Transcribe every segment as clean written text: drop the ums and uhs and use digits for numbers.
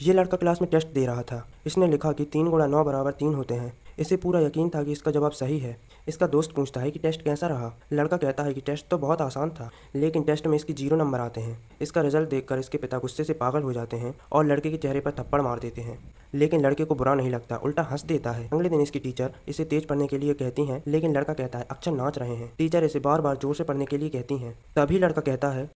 ये लड़का क्लास में टेस्ट दे रहा था। इसने लिखा कि 3 गुणा 9 बराबर 3 होते हैं। इसे पूरा यकीन था कि इसका जवाब सही है। इसका दोस्त पूछता है कि टेस्ट कैसा रहा। लड़का कहता है कि टेस्ट तो बहुत आसान था, लेकिन टेस्ट में इसकी 0 नंबर आते हैं। इसका रिजल्ट देखकर इसके पिता गुस्से से पागल हो जाते हैं और लड़के के चेहरे पर थप्पड़ मार देते हैं। लेकिन लड़के को बुरा नहीं लगता, उल्टा हंस देता है। अगले दिन इसकी टीचर इसे तेज पढ़ने के लिए कहती हैं, लेकिन लड़का कहता है अक्षर नाच रहे हैं। टीचर इसे बार बार जोर से पढ़ने के लिए कहती हैं। तभी लड़का कहता है,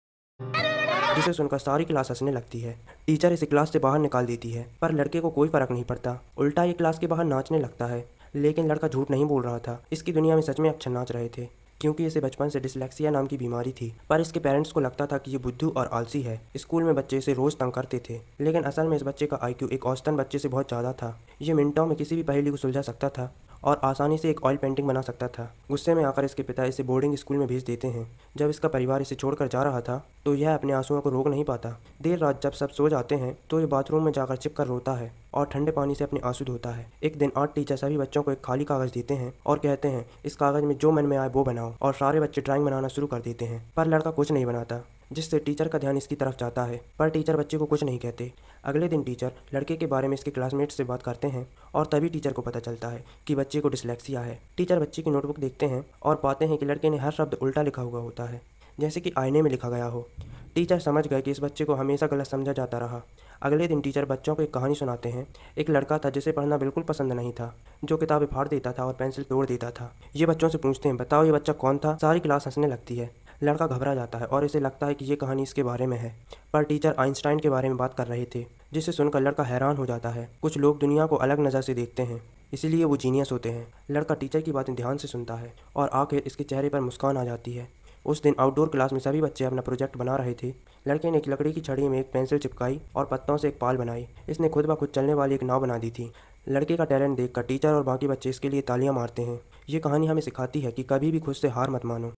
जिसे सुनकर सारी क्लास हंसने लगती है। टीचर इसे क्लास से बाहर निकाल देती है, पर लड़के को कोई फर्क नहीं पड़ता। उल्टा ये क्लास के बाहर नाचने लगता है। लेकिन लड़का झूठ नहीं बोल रहा था, इसकी दुनिया में सच में अक्षर नाच रहे थे, क्योंकि इसे बचपन से डिसलेक्सिया नाम की बीमारी थी। पर इसके पेरेंट्स को लगता था कि ये बुद्धू और आलसी है। स्कूल में बच्चे इसे रोज तंग करते थे, लेकिन असल में इस बच्चे का आईक्यू एक औसतन बच्चे से बहुत ज़्यादा था। ये मिनटों में किसी भी पहेली को सुलझा सकता था और आसानी से एक ऑयल पेंटिंग बना सकता था। गुस्से में आकर इसके पिता इसे बोर्डिंग स्कूल में भेज देते हैं। जब इसका परिवार इसे छोड़कर जा रहा था, तो यह अपने आंसुओं को रोक नहीं पाता। देर रात जब सब सो जाते हैं, तो ये बाथरूम में जाकर छिपकर रोता है और ठंडे पानी से अपने आंसू धोता है। एक दिन आर्ट टीचर सभी बच्चों को एक खाली कागज़ देते हैं और कहते हैं, इस कागज़ में जो मन में आए वो बनाओ। और सारे बच्चे ड्राइंग बनाना शुरू कर देते हैं, पर लड़का कुछ नहीं बनाता, जिससे टीचर का ध्यान इसकी तरफ जाता है। पर टीचर बच्चे को कुछ नहीं कहते। अगले दिन टीचर लड़के के बारे में इसके क्लासमेट्स से बात करते हैं और तभी टीचर को पता चलता है कि बच्चे को डिसलेक्सिया है। टीचर बच्चे की नोटबुक देखते हैं और पाते हैं कि लड़के ने हर शब्द उल्टा लिखा हुआ होता है, जैसे कि आईने में लिखा गया हो। टीचर समझ गए कि इस बच्चे को हमेशा गलत समझा जाता रहा। अगले दिन टीचर बच्चों को एक कहानी सुनाते हैं। एक लड़का था जिसे पढ़ना बिल्कुल पसंद नहीं था, जो किताबें फाड़ देता था और पेंसिल तोड़ देता था। ये बच्चों से पूछते हैं, बताओ ये बच्चा कौन था। सारी क्लास हंसने लगती है। लड़का घबरा जाता है और इसे लगता है कि ये कहानी इसके बारे में है, पर टीचर आइंस्टाइन के बारे में बात कर रहे थे, जिसे सुनकर लड़का हैरान हो जाता है। कुछ लोग दुनिया को अलग नज़र से देखते हैं, इसीलिए वो जीनियस होते हैं। लड़का टीचर की बातें ध्यान से सुनता है और आखिर इसके चेहरे पर मुस्कान आ जाती है। उस दिन आउटडोर क्लास में सभी बच्चे अपना प्रोजेक्ट बना रहे थे। लड़के ने एक लकड़ी की छड़ी में एक पेंसिल चिपकाई और पत्तों से एक पाल बनाई। इसने खुद ब खुद चलने वाली एक नाव बना दी थी। लड़के का टैलेंट देखकर टीचर और बाकी बच्चे इसके लिए तालियां मारते हैं। ये कहानी हमें सिखाती है कि कभी भी खुद से हार मत मानो।